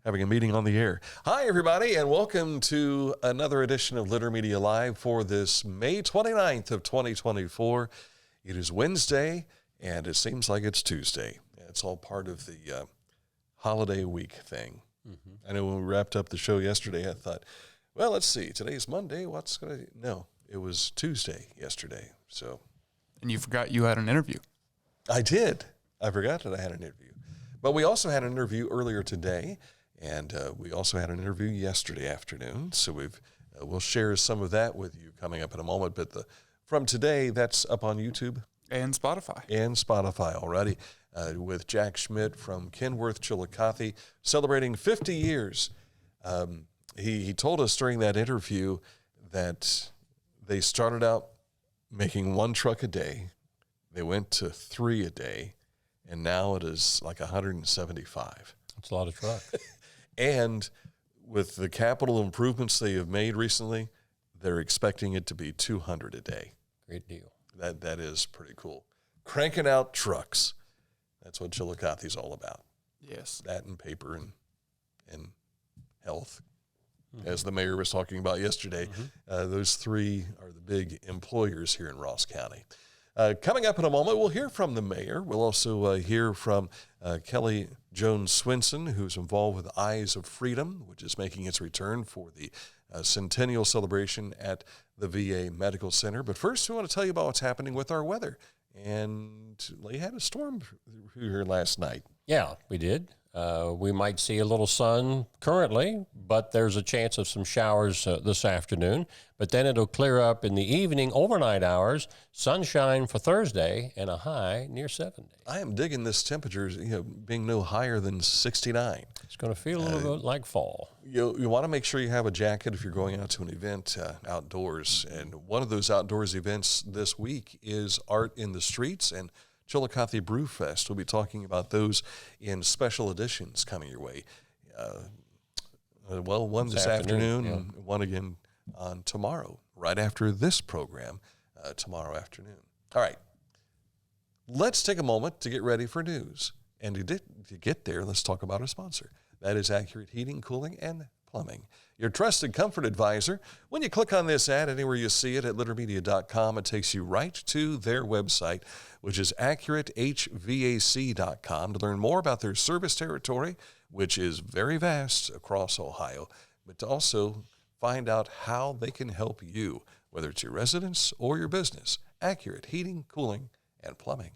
having a meeting on the air. Hi, everybody, and welcome to another edition of Litter Media Live for this May 29th of 2024. It is Wednesday, and it seems like it's Tuesday. It's all part of the holiday week thing. I know when we wrapped up the show yesterday, I thought, well, let's see. Today's Monday. No, it was Tuesday yesterday. So, and you forgot you had an interview. I did. I forgot that I had an interview. But we also had an interview earlier today, and we also had an interview yesterday afternoon. So we'll share some of that with you coming up in a moment. But from today, that's up on YouTube. And Spotify. Already. With Jack Schmidt from Kenworth, Chillicothe, celebrating 50 years. He told us during that interview that they started out making one truck a day. They went to 3 a day, and now it is like 175. That's a lot of trucks. And with the capital improvements they have made recently, they're expecting it to be 200 a day. Great deal. That is pretty cool. Cranking out trucks. That's what Chillicothe is all about. Yes. That and paper and health. As the mayor was talking about yesterday, those 3 are the big employers here in Ross County. Coming up in a moment, we'll hear from the mayor. We'll also hear from Kelly Jones Swinson, who's involved with Eyes of Freedom, which is making its return for the Centennial Celebration at the VA Medical Center. But first, we want to tell you about what's happening with our weather. And they had a storm here last night. Yeah, we did. We might see a little sun currently, but there's a chance of some showers this afternoon. But then it'll clear up in the evening, overnight hours, sunshine for Thursday, and a high near 70. I am digging this temperature, being no higher than 69. It's going to feel a little bit like fall. You want to make sure you have a jacket if you're going out to an event outdoors. And one of those outdoors events this week is Art in the Streets and Chillicothe Brew Fest. We'll be talking about those in special editions coming your way. One this afternoon and one again on tomorrow, right after this program, tomorrow afternoon. All right. Let's take a moment to get ready for news. And to get there, let's talk about our sponsor. That is Accurate Heating, Cooling, and Plumbing, your trusted comfort advisor. When you click on this ad, anywhere you see it at littermedia.com, it takes you right to their website, which is accuratehvac.com, to learn more about their service territory, which is very vast across Ohio, but to also find out how they can help you, whether it's your residence or your business. Accurate Heating, Cooling, and Plumbing.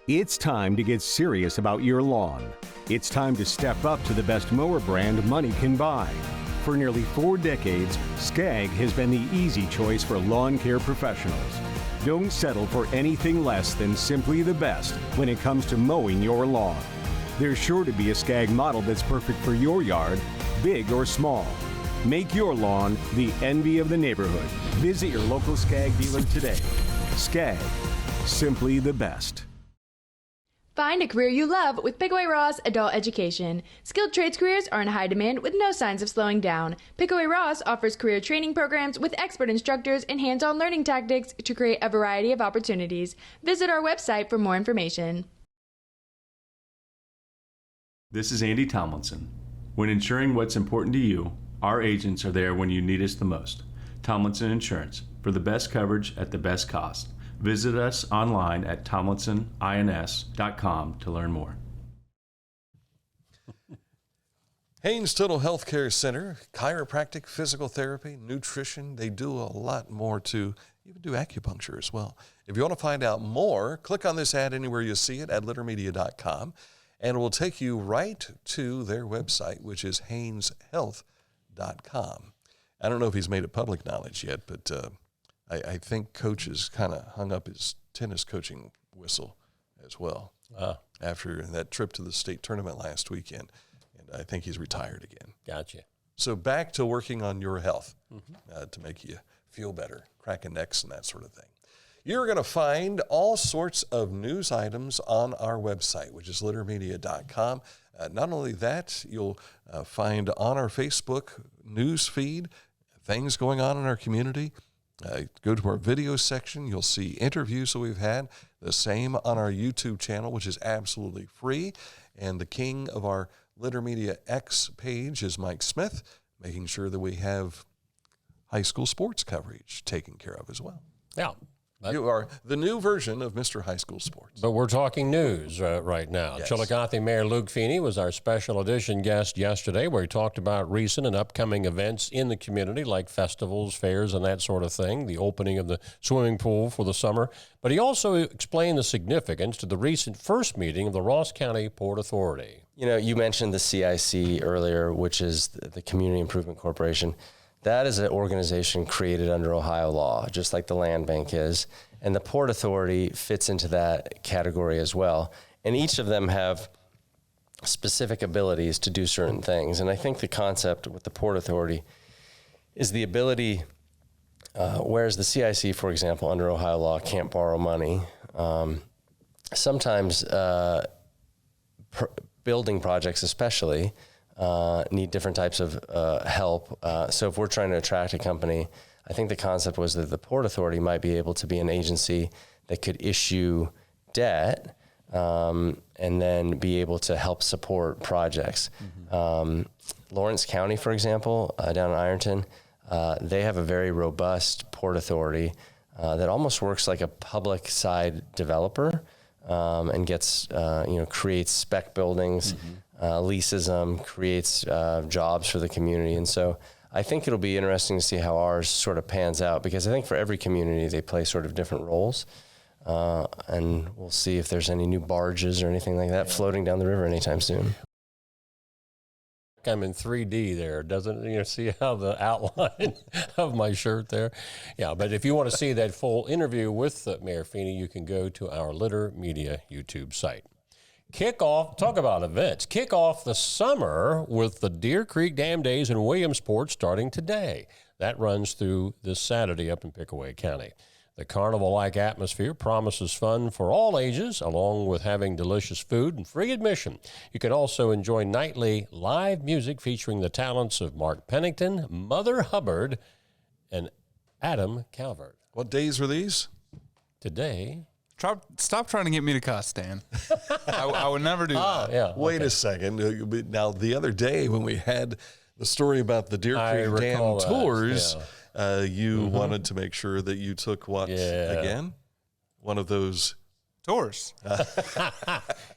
It's time to get serious about your lawn. It's time to step up to the best mower brand money can buy. For nearly 4 decades, Skag has been the easy choice for lawn care professionals. Don't settle for anything less than simply the best when it comes to mowing your lawn. There's sure to be a Skag model that's perfect for your yard, big or small. Make your lawn the envy of the neighborhood. Visit your local Skag dealer today. Skag, simply the best. Find a career you love with Pickaway Ross Adult Education. Skilled trades careers are in high demand with no signs of slowing down. Pickaway Ross offers career training programs with expert instructors and hands-on learning tactics to create a variety of opportunities. Visit our website for more information. This is Andy Tomlinson. When ensuring what's important to you, our agents are there when you need us the most. Tomlinson Insurance, for the best coverage at the best cost. Visit us online at tomlinsonins.com to learn more. Haynes Total Health Care Center, chiropractic, physical therapy, nutrition. They do a lot more too. Even do acupuncture as well. If you want to find out more, click on this ad anywhere you see it at littermedia.com, and it will take you right to their website, which is hayneshealth.com. I don't know if he's made it public knowledge yet, but I think Coach has kind of hung up his tennis coaching whistle as well after that trip to the state tournament last weekend. And I think he's retired again. Gotcha. So back to working on your health to make you feel better, cracking necks and that sort of thing. You're going to find all sorts of news items on our website, which is littermedia.com. Not only that, you'll find on our Facebook news feed things going on in our community. Go to our video section. You'll see interviews that we've had. The same on our YouTube channel, which is absolutely free. And the king of our Litter Media X page is Mike Smith, making sure that we have high school sports coverage taken care of as well. Yeah. You are the new version of Mr. High School Sports. But we're talking news right now. Yes. Chillicothe Mayor Luke Feeney was our special edition guest yesterday, where he talked about recent and upcoming events in the community, like festivals, fairs, and that sort of thing, the opening of the swimming pool for the summer. But he also explained the significance to the recent first meeting of the Ross County Port Authority. You know, you mentioned the CIC earlier, which is the Community Improvement Corporation. That is an organization created under Ohio law, just like the Land Bank is. And the Port Authority fits into that category as well. And each of them have specific abilities to do certain things. And I think the concept with the Port Authority is the ability, whereas the CIC, for example, under Ohio law, can't borrow money. Sometimes building projects especially need different types of help. So if we're trying to attract a company, I think the concept was that the Port Authority might be able to be an agency that could issue debt and then be able to help support projects. Lawrence County, for example, down in Ironton, they have a very robust Port Authority that almost works like a public side developer and gets, creates spec buildings, leases them, creates jobs for the community. And so I think it'll be interesting to see how ours sort of pans out, because I think for every community they play sort of different roles. And we'll see if there's any new barges or anything like that floating down the river anytime soon. I'm in 3D there. Doesn't see how the outline of my shirt there? Yeah, but if you want to see that full interview with Mayor Feeney, you can go to our Litter Media YouTube site. Talk about events. Kick off the summer with the Deercreek Dam Days in Williamsport starting today. That runs through this Saturday up in Pickaway County. The carnival-like atmosphere promises fun for all ages, along with having delicious food and free admission. You can also enjoy nightly live music featuring the talents of Mark Pennington, Mother Hubbard, and Adam Calvert. What days are these? Today. Stop trying to get me to cuss, Dan. I would never do that. Yeah. Wait a second. Now, the other day when we had the story about the Deercreek Dam tours, you wanted to make sure that you took what again? One of those tours.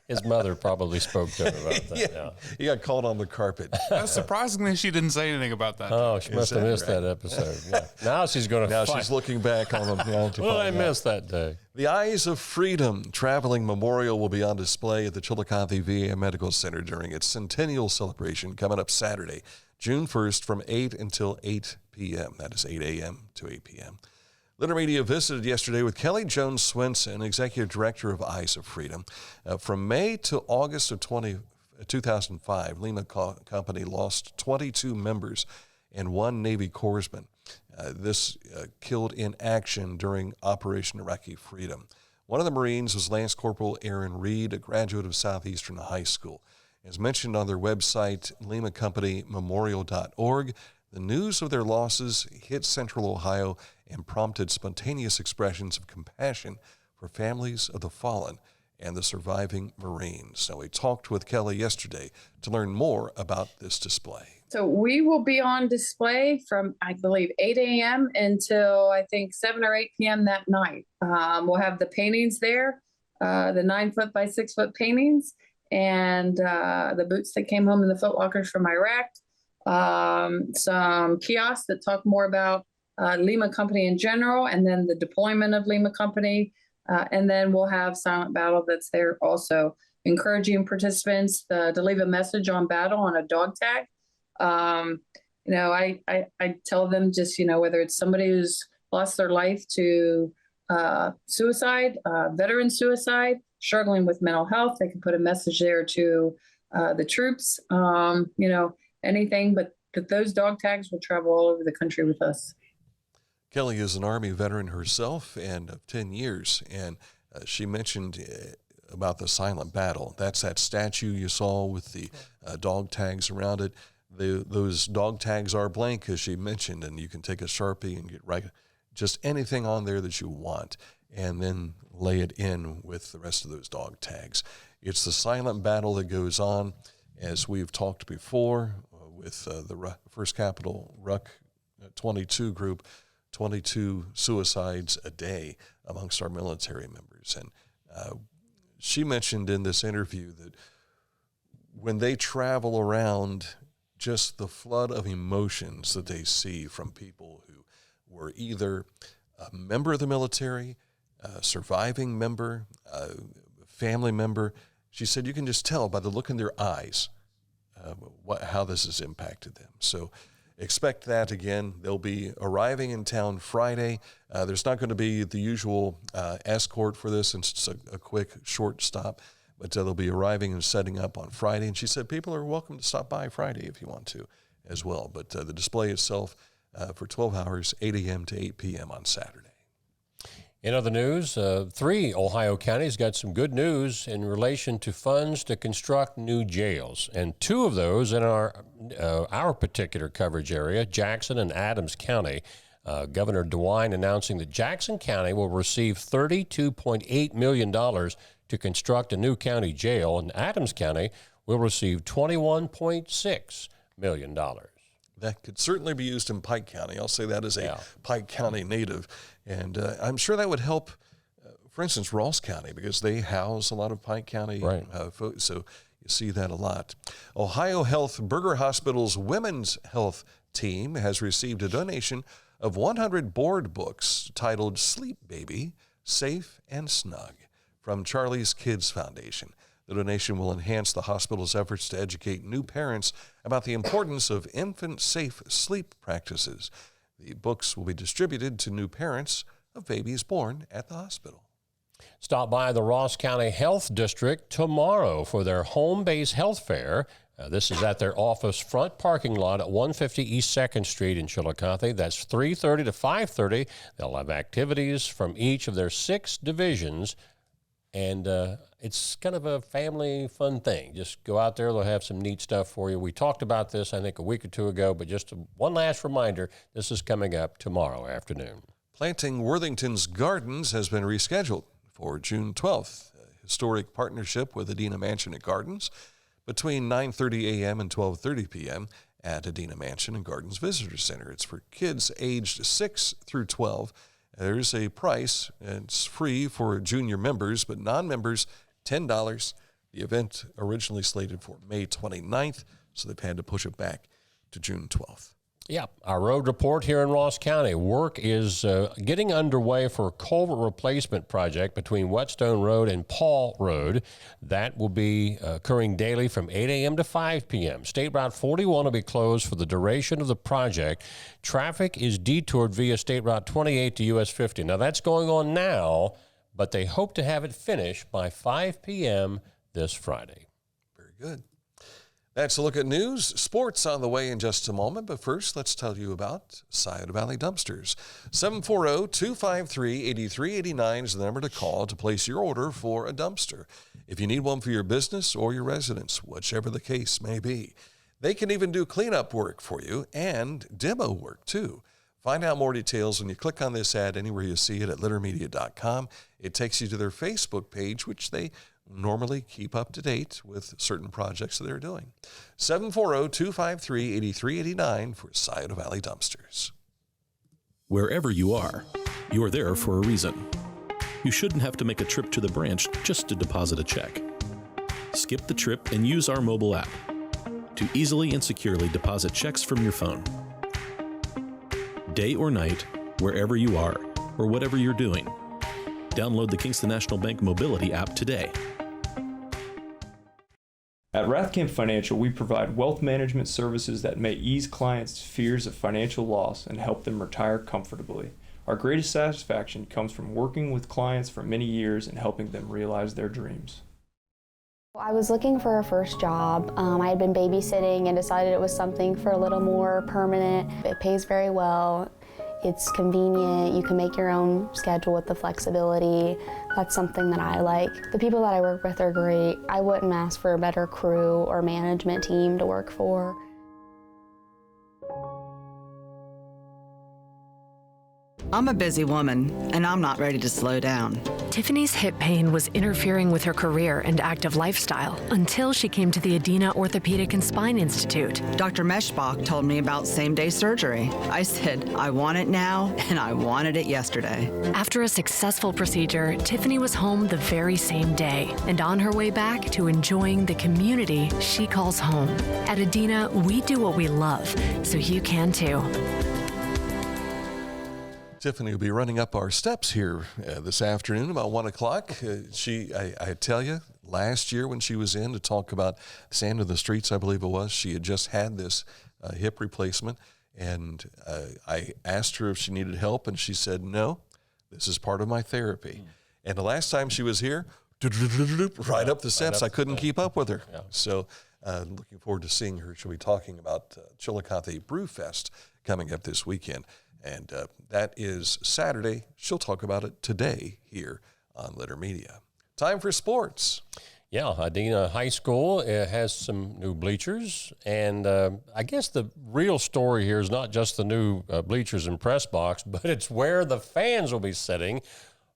His mother probably spoke to him about that. Yeah. You got called on the carpet. Surprisingly, she didn't say anything about that. Oh, she must have missed that episode. Yeah. Now she's going to Now she's looking back on them. What did I miss that day? The Eyes of Freedom Traveling Memorial will be on display at the Chillicothe VA Medical Center during its Centennial Celebration coming up Saturday, June 1st from 8 until 8 p.m. That is 8 a.m. to 8 p.m. Litter Media visited yesterday with Kelly Jones Swenson, Executive Director of Eyes of Freedom. From May to August of 2005, Lima Company lost 22 members and 1 Navy corpsman. This killed in action during Operation Iraqi Freedom. One of the Marines was Lance Corporal Aaron Reed, a graduate of Southeastern High School. As mentioned on their website, limacompany.memorial.org, the news of their losses hit Central Ohio and prompted spontaneous expressions of compassion for families of the fallen and the surviving Marines. So we talked with Kelly yesterday to learn more about this display. So we will be on display from, I believe, 8 a.m. until I think 7 or 8 p.m. that night. We'll have the paintings there, the 9-foot by 6-foot paintings, and the boots that came home in the foot lockers from Iraq. Some kiosks that talk more about Lima Company in general, and then the deployment of Lima Company. And then we'll have Silent Battle that's there also, encouraging participants to leave a message on battle on a dog tag. I tell them just, whether it's somebody who's lost their life to suicide, veteran suicide, struggling with mental health, they can put a message there to the troops, anything, but those dog tags will travel all over the country with us. Kelly is an Army veteran herself and of 10 years, and she mentioned about the silent battle. That's that statue you saw with the dog tags around it. Those dog tags are blank, as she mentioned, and you can take a Sharpie and get just anything on there that you want, and then lay it in with the rest of those dog tags. It's the silent battle that goes on, as we've talked before, with the First Capital Ruck 22 group, 22 suicides a day amongst our military members. And she mentioned in this interview that when they travel around, just the flood of emotions that they see from people who were either a member of the military, a surviving member, a family member. She said you can just tell by the look in their eyes how this has impacted them. So expect that again. They'll be arriving in town Friday. There's not going to be the usual escort for this, and it's a quick, short stop, but they'll be arriving and setting up on Friday. And she said people are welcome to stop by Friday if you want to as well. But the display itself for 12 hours, 8 a.m. to 8 p.m. on Saturday. In other news, 3 Ohio counties got some good news in relation to funds to construct new jails, and 2 of those in our particular coverage area, Jackson and Adams County. Governor DeWine announcing that Jackson County will receive $32.8 million to construct a new county jail, and Adams County will receive $21.6 million. That could certainly be used in Pike County. I'll say that as a Pike County native. And I'm sure that would help, for instance, Ross County, because they house a lot of Pike County folks. So you see that a lot. Ohio Health Burger Hospital's women's health team has received a donation of 100 board books titled Sleep Baby, Safe and Snug from Charlie's Kids Foundation. The donation will enhance the hospital's efforts to educate new parents about the importance of infant-safe sleep practices. The books will be distributed to new parents of babies born at the hospital. Stop by the Ross County Health District tomorrow for their home-based health fair. This is at their office front parking lot at 150 East 2nd Street in Chillicothe. That's 3:30 to 5:30. They'll have activities from each of their 6 divisions. And it's kind of a family fun thing. Just go out there. They'll have some neat stuff for you. We talked about this, I think, a week or 2 ago, but just one last reminder, this is coming up tomorrow afternoon. Planting Worthington's Gardens has been rescheduled for June 12th. A historic partnership with Adena Mansion and Gardens between 9:30 a.m. and 12:30 p.m. at Adena Mansion and Gardens Visitor Center. It's for kids aged 6 through 12. There's a price. It's free for junior members, but non-members, $10. The event originally slated for May 29th, so they've had to push it back to June 12th. Yeah, our road report here in Ross County. Work is getting underway for a culvert replacement project between Whetstone Road and Paul Road. That will be occurring daily from 8 a.m. to 5 p.m. State Route 41 will be closed for the duration of the project. Traffic is detoured via State Route 28 to US 50. Now, that's going on now, but they hope to have it finished by 5 p.m. this Friday. Very good. That's a look at news. Sports on the way in just a moment, but first, let's tell you about Scioto Valley Dumpsters. 740-253-8389 is the number to call to place your order for a dumpster. If you need one for your business or your residence, whichever the case may be. They can even do cleanup work for you and demo work, too. Find out more details when you click on this ad anywhere you see it at littermedia.com. It takes you to their Facebook page, which they normally keep up to date with certain projects that they're doing. 740-253-8389 for Scioto Valley Dumpsters. Wherever you are, you're there for a reason. You shouldn't have to make a trip to the branch just to deposit a check. Skip the trip and use our mobile app to easily and securely deposit checks from your phone. Day or night, wherever you are, or whatever you're doing, download the Kingston National Bank Mobility app today. At Rathkamp Financial, we provide wealth management services that may ease clients' fears of financial loss and help them retire comfortably. Our greatest satisfaction comes from working with clients for many years and helping them realize their dreams. I was looking for a first job. I had been babysitting and decided it was something for a little more permanent. It pays very well. It's convenient. You can make your own schedule with the flexibility. That's something that I like. The people that I work with are great. I wouldn't ask for a better crew or management team to work for. I'm a busy woman, and I'm not ready to slow down. Tiffany's hip pain was interfering with her career and active lifestyle until she came to the Adena Orthopedic and Spine Institute. Dr. Meshbach told me about same-day surgery. I said, I want it now, and I wanted it yesterday. After a successful procedure, Tiffany was home the very same day and on her way back to enjoying the community she calls home. At Adena, we do what we love, so you can too. Tiffany will be running up our steps here this afternoon about 1 o'clock. I tell you, last year when she was in to talk about Sand in the Streets, I believe it was, she had just had this hip replacement. And I asked her if she needed help, and she said, no, this is part of my therapy. And the last time she was here, right up the steps, I couldn't keep up with her. Yeah. So looking forward to seeing her. She'll be talking about Chillicothe Brew Fest coming up this weekend. And that is Saturday. She'll talk about it today here on Litter Media. Time for sports. Yeah, Adena High School has some new bleachers. And I guess the real story here is not just the new bleachers and press box, but it's where the fans will be sitting.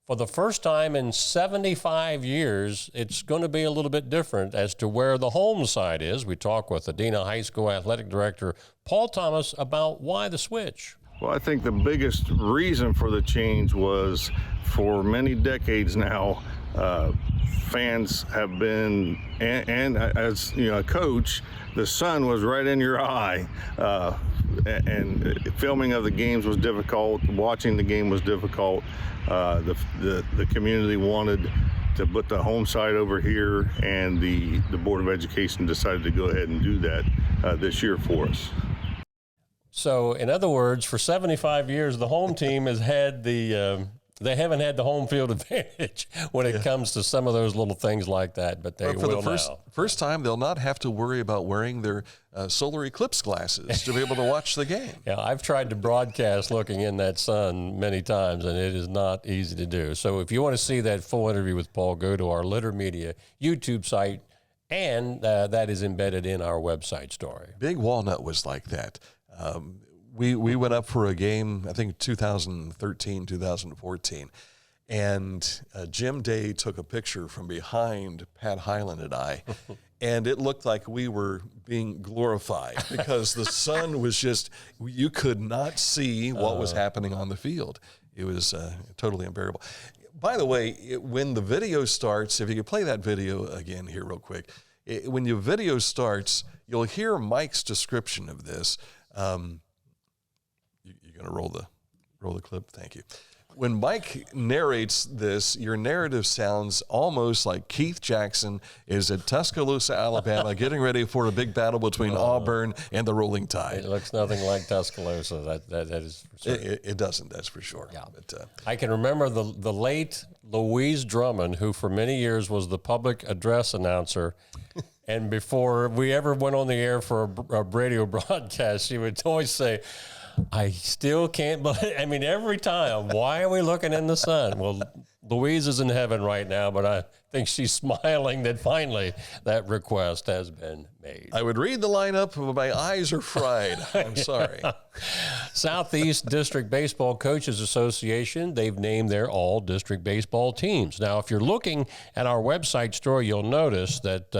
For the first time in 75 years, it's going to be a little bit different as to where the home side is. We talk with Adena High School Athletic Director Paul Thomas about why the switch. Well, I think the biggest reason for the change was for many decades now, fans have been, and as you know, a coach, the sun was right in your eye, and filming of the games was difficult. Watching the game was difficult. The community wanted to put the home side over here, and the Board of Education decided to go ahead and do that this year for us. So, in other words, for 75 years, the home team has had they haven't had the home field advantage when it comes to some of those little things like that, but they will now. First time, they'll not have to worry about wearing their solar eclipse glasses to be able to watch the game. Yeah, I've tried to broadcast looking in that sun many times, and it is not easy to do. So if you want to see that full interview with Paul, go to our Litter Media YouTube site, and that is embedded in our website story. Big Walnut was like that. We went up for a game, I think 2013, 2014, and Jim Day took a picture from behind Pat Hyland and I, and it looked like we were being glorified because the sun was just, you could not see what was happening on the field. It was totally unbearable. By the way, when the video starts, if you could play that video again here real quick, when your video starts, you'll hear Mike's description of this. You're going to roll the clip? Thank you. When Mike narrates this, your narrative sounds almost like Keith Jackson is at Tuscaloosa, Alabama, getting ready for a big battle between Auburn and the Rolling Tide. It looks nothing like Tuscaloosa. That is for sure. It doesn't, that's for sure. Yeah. But, I can remember the late Louise Drummond, who for many years was the public address announcer. And before we ever went on the air for a radio broadcast, she would always say, I still can't believe, I mean, every time, why are we looking in the sun? Well, Louise is in heaven right now, but I think she's smiling that finally that request has been made. I would read the lineup, but my eyes are fried. I'm sorry. Southeast District Baseball Coaches Association, they've named their all-district baseball teams. Now, if you're looking at our website story, you'll notice that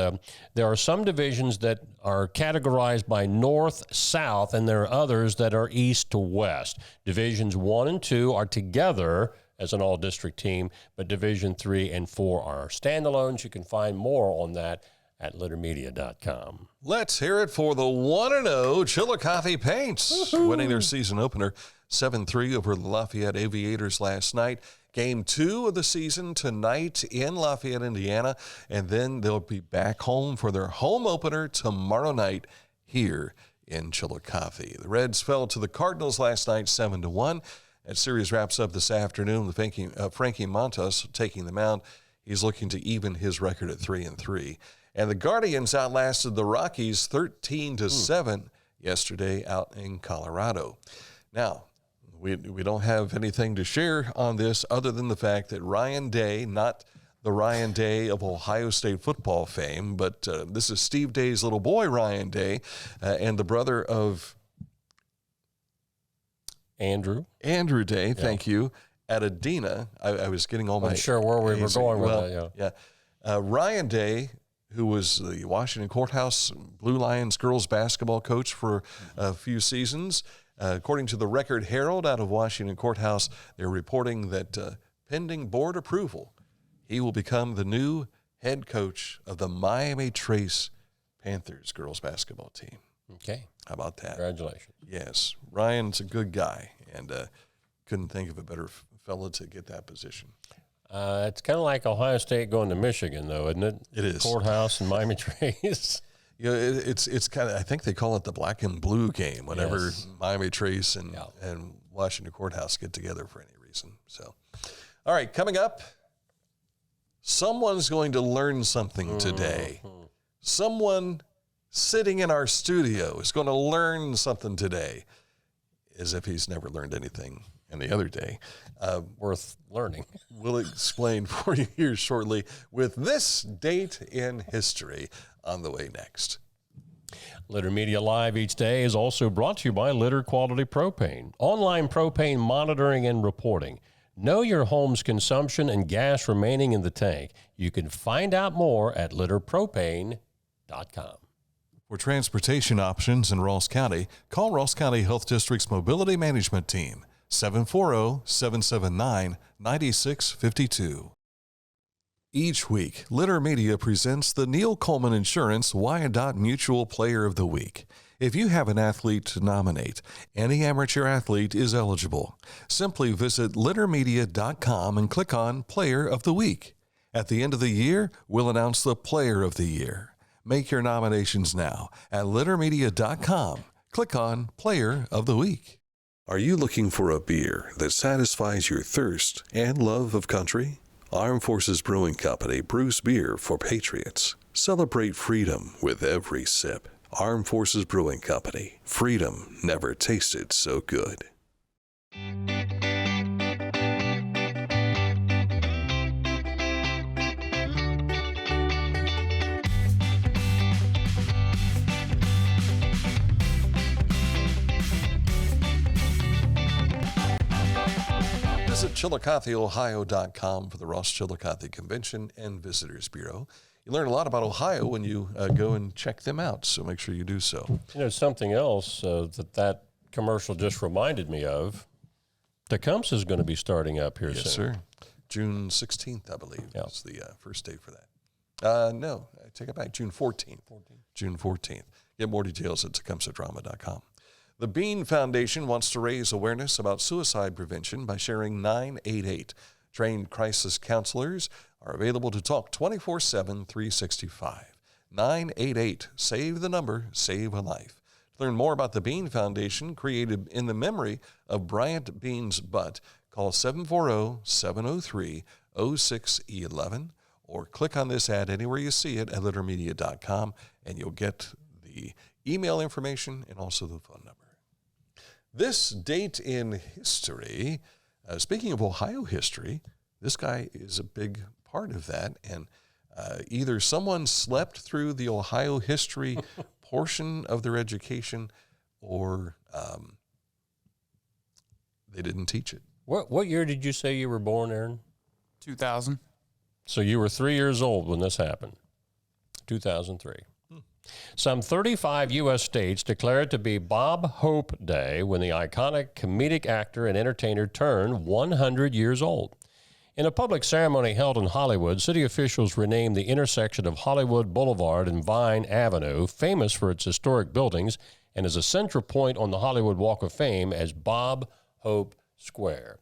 there are some divisions that are categorized by north-south, and there are others that are east to west. Divisions 1 and 2 are together as an all-district team, but Division 3 and 4 are standalones. You can find more on that at littermedia.com. Let's hear it for the 1-0 Chillicothe Paints, winning their season opener 7-3 over the Lafayette Aviators last night. Game 2 of the season tonight in Lafayette, Indiana, and then they'll be back home for their home opener tomorrow night here in Chillicothe. The Reds fell to the Cardinals last night 7-1. That series wraps up this afternoon with Frankie Montas taking the mound. He's looking to even his record at 3-3. And the Guardians outlasted the Rockies 13-7 yesterday out in Colorado. Now, we don't have anything to share on this other than the fact that Ryan Day, not the Ryan Day of Ohio State football fame, but this is Steve Day's little boy, Ryan Day, and the brother of Andrew Day, thank you, at Adena. I was getting all my... I'm sure where we were going with that, yeah. Ryan Day, who was the Washington Courthouse Blue Lions girls basketball coach for a few seasons. According to the Record Herald out of Washington Courthouse, they're reporting that pending board approval, he will become the new head coach of the Miami Trace Panthers girls basketball team. Okay. How about that? Congratulations. Yes. Ryan's a good guy, and couldn't think of a better fella to get that position. It's kind of like Ohio State going to Michigan, though, isn't it? It is. Courthouse and Miami Trace. You know, it's kind of, I think they call it the black and blue game whenever Miami Trace and Washington Courthouse get together for any reason. So, all right, coming up, someone's going to learn something today. Someone sitting in our studio is going to learn something today, as if he's never learned anything any other day. Worth learning. We'll explain for you here shortly with this date in history on the way next. Litter Media Live each day is also brought to you by Litter Quality Propane, online propane monitoring and reporting. Know your home's consumption and gas remaining in the tank. You can find out more at litterpropane.com. For transportation options in Ross County, call Ross County Health District's Mobility Management Team, 740-779-9652. Each week, Litter Media presents the Neil Coleman Insurance Wyandotte Mutual Player of the Week. If you have an athlete to nominate, any amateur athlete is eligible. Simply visit littermedia.com and click on Player of the Week. At the end of the year, we'll announce the Player of the Year. Make your nominations now at littermedia.com. Click on Player of the Week. Are you looking for a beer that satisfies your thirst and love of country? Armed Forces Brewing Company brews beer for patriots. Celebrate freedom with every sip. Armed Forces Brewing Company. Freedom never tasted so good. Visit ChillicotheOhio.com for the Ross Chillicothe Convention and Visitors Bureau. You learn a lot about Ohio when you go and check them out, so make sure you do so. You know, something else that commercial just reminded me of, Tecumseh is going to be starting up here soon. Yes, sir. June 16th, I believe, is the first date for that. No, I take it back, June 14th. June 14th. Get more details at tecumsehdrama.com. The Bean Foundation wants to raise awareness about suicide prevention by sharing 988. Trained crisis counselors are available to talk 24/7, 365. 988. Save the number, save a life. To learn more about the Bean Foundation, created in the memory of Bryant Bean's Butt, call 740-703-0611 or click on this ad anywhere you see it at littermedia.com and you'll get the email information and also the phone number. This date in history, speaking of Ohio history, this guy is a big part of that. And either someone slept through the Ohio history portion of their education or they didn't teach it. What year did you say you were born, Aaron? 2000. So you were 3 years old when this happened, 2003. Some 35 U.S. states declare it to be Bob Hope Day when the iconic comedic actor and entertainer turned 100 years old. In a public ceremony held in Hollywood, city officials renamed the intersection of Hollywood Boulevard and Vine Avenue, famous for its historic buildings and as a central point on the Hollywood Walk of Fame, as Bob Hope Square.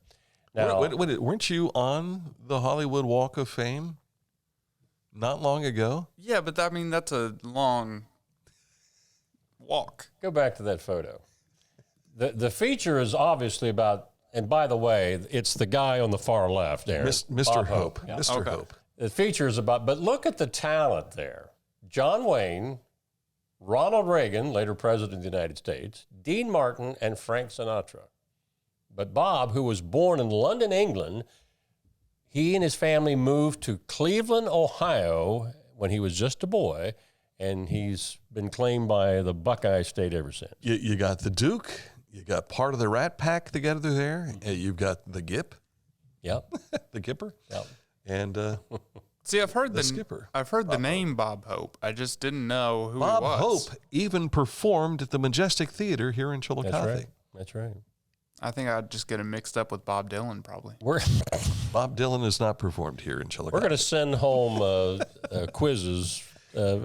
Now, weren't you on the Hollywood Walk of Fame not long ago? Yeah, but that's a long walk. Go back to that photo. The feature is obviously about, and by the way, it's the guy on the far left there. Mr. Hope. Yeah. Mr. Hope. The feature is about, but look at the talent there. John Wayne, Ronald Reagan, later President of the United States, Dean Martin, and Frank Sinatra. But Bob, who was born in London, England, he and his family moved to Cleveland, Ohio when he was just a boy, and he's been claimed by the Buckeye State ever since. You got the Duke, you got part of the Rat Pack together there, and you've got the Gip. Yep. The Gipper. Yep. And see, I've heard the skipper. I've heard the name Bob Hope. I just didn't know who Bob he was. Hope even performed at the Majestic Theater here in Chillicothe. That's right. That's right. I think I'd just get him mixed up with Bob Dylan, probably. Bob Dylan has not performed here in Chillicothe. We're going to send home quizzes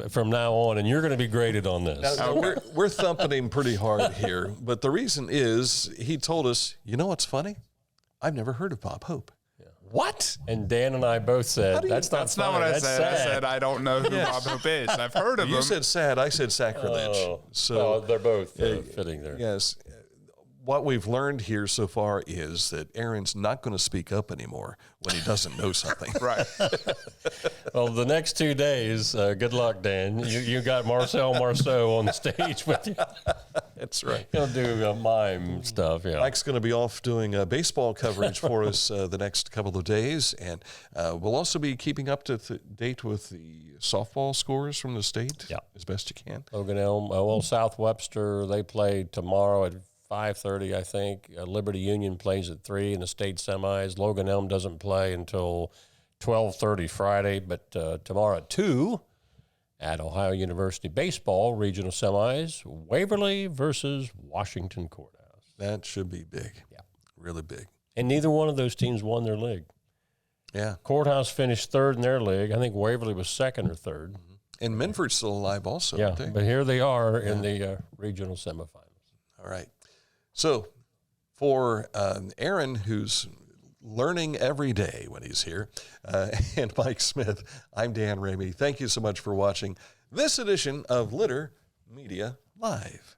from now on, and you're going to be graded on this. Now, we're thumping him pretty hard here, but the reason is he told us, you know what's funny? I've never heard of Bob Hope. Yeah. What? And Dan and I both said, that's not what I that's said. sad. I said, I don't know who Bob Hope is. I've heard of him. You said sad, I said sacrilege. So they're both fitting there. Yes. What we've learned here so far is that Aaron's not going to speak up anymore when he doesn't know something. Right. Well, the next 2 days, good luck, Dan. You got Marcel Marceau on the stage with you. That's right. He'll do mime stuff, yeah. Mike's going to be off doing baseball coverage for us the next couple of days, and we'll also be keeping up to date with the softball scores from the state as best you can. Logan Elm, South Webster, they play tomorrow at 5:30, I think. Liberty Union plays at 3 in the state semis. Logan Elm doesn't play until 12:30 Friday, but tomorrow at 2 at Ohio University baseball regional semis, Waverly versus Washington Courthouse. That should be big. Yeah. Really big. And neither one of those teams won their league. Yeah. Courthouse finished 3rd in their league. I think Waverly was 2nd or 3rd. Mm-hmm. And Minford's still alive also, yeah, aren't they? But here they are in the regional semifinals. All right. So for Aaron, who's learning every day when he's here, and Mike Smith, I'm Dan Ramey. Thank you so much for watching this edition of Litter Media Live.